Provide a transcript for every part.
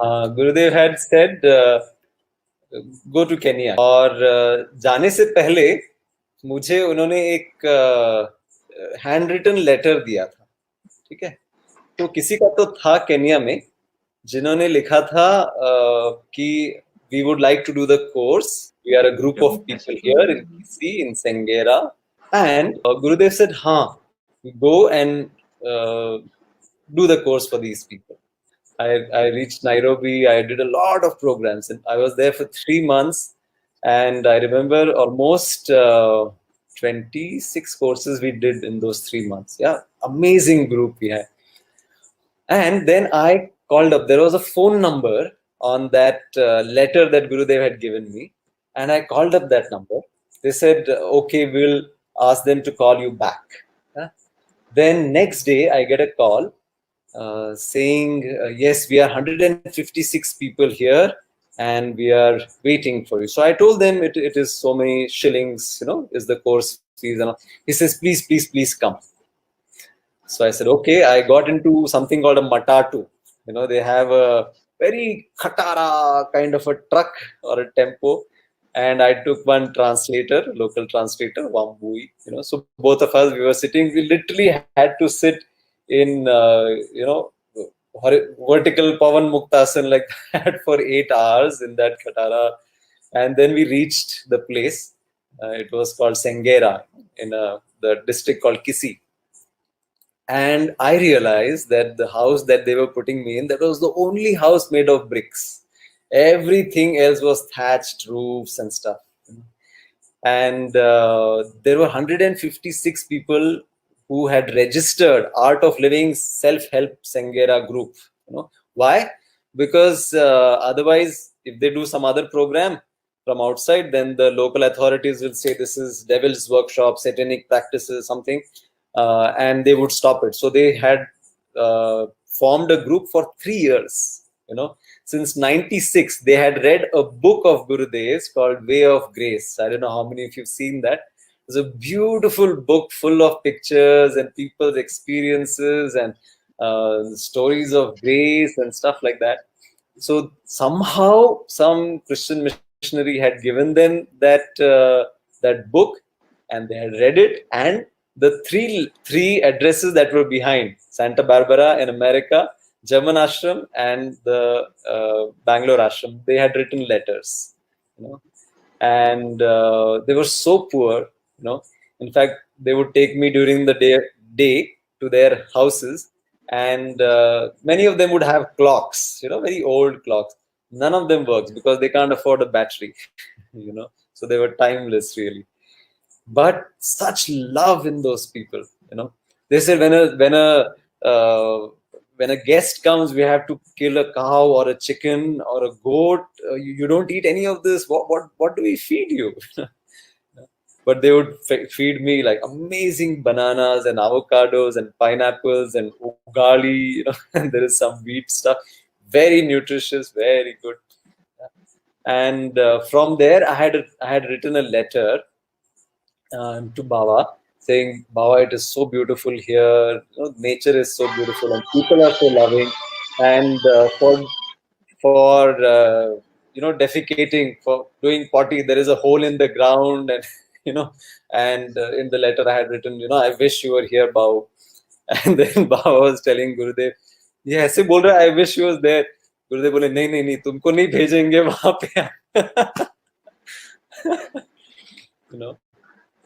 Gurudev had said, go to Kenya. और जाने से पहले मुझे उन्होंने एक हैंड रिटन लेटर दिया था, ठीक है। तो किसी का तो था केन्या में जिन्होंने लिखा था कि we would like to do the course. We are a group of people here in Kisi, in Sengera. And Gurudev said, हाँ, go and do the course for these people. I reached Nairobi. I did a lot of programs, and I was there for 3 months. And I remember almost 26 courses we did in those 3 months. Yeah, amazing group we had. And then I called up. There was a phone number on that letter that Gurudev had given me, and I called up that number. They said, "Okay, we'll ask them to call you back." Then next day, I get a call saying, yes, we are 156 people here and we are waiting for you. So I told them it is so many shillings, is the course fees. And all. He says, please, please, please come. So I said, okay. I got into something called a matatu. They have a very khatara kind of a truck or a tempo. And I took one translator, local translator, Wambui. So both of us, we were sitting, we literally had to sit in, vertical Pavan Muktasan like that for 8 hours in that Khatara. And then we reached the place. It was called Sengera in the district called Kisi. And I realized that the house that they were putting me in, that was the only house made of bricks. Everything else was thatched roofs and stuff. And there were 156 people who had registered Art of Living Self-Help Sengera group. Why? Because otherwise, if they do some other program from outside, then the local authorities will say this is devil's workshop, satanic practices, something, and they would stop it. So they had formed a group for 3 years. Since 96, they had read a book of Gurudev's called Way of Grace. I don't know how many of you have seen that. It's a beautiful book full of pictures and people's experiences and stories of grace and stuff like that. So somehow some Christian missionary had given them that book, and they had read it, and the three addresses that were behind, Santa Barbara in America, German ashram, and the Bangalore ashram, they had written letters, and they were so poor, In fact, they would take me during the day to their houses, and many of them would have clocks, very old clocks. None of them works because they can't afford a battery, So they were timeless, really. But such love in those people, They said when a guest comes, we have to kill a cow or a chicken or a goat. You don't eat any of this. What do we feed you? But they would feed me like amazing bananas and avocados and pineapples and ugali, and there is some wheat stuff. Very nutritious, very good. And from there, I had written a letter to Baba saying, Baba, it is so beautiful here. Nature is so beautiful and people are so loving. And for defecating, for doing potty, there is a hole in the ground, and and in the letter I had written, I wish you were here, Baba. And then Baba was telling Gurudev, ये ऐसे बोल रहा है, I wish you was there. Gurudev बोले, नहीं, तुमको नहीं भेजेंगे वहां पे.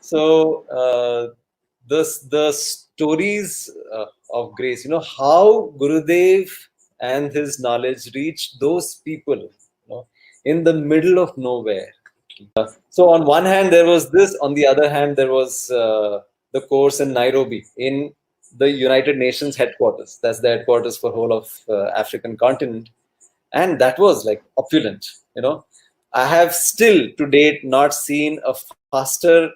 So the stories of grace, how Gurudev and his knowledge reached those people, in the middle of nowhere. So on one hand there was this, on the other hand there was the course in Nairobi, in the United Nations headquarters. That's the headquarters for whole of African continent, and that was like opulent. I have still to date not seen a faster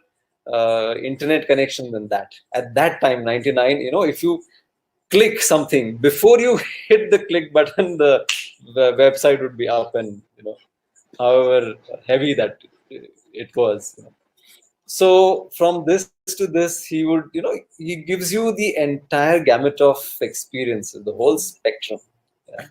internet connection than that. At that time, 99, if you click something, before you hit the click button, the website would be up, and however heavy that it was. So from this to this, he would, he gives you the entire gamut of experiences, the whole spectrum. Yeah.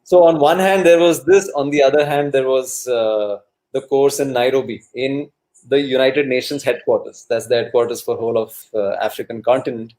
So on one hand there was this, on the other hand there was the course in Nairobi in the United Nations headquarters. That's the headquarters for whole of African continent.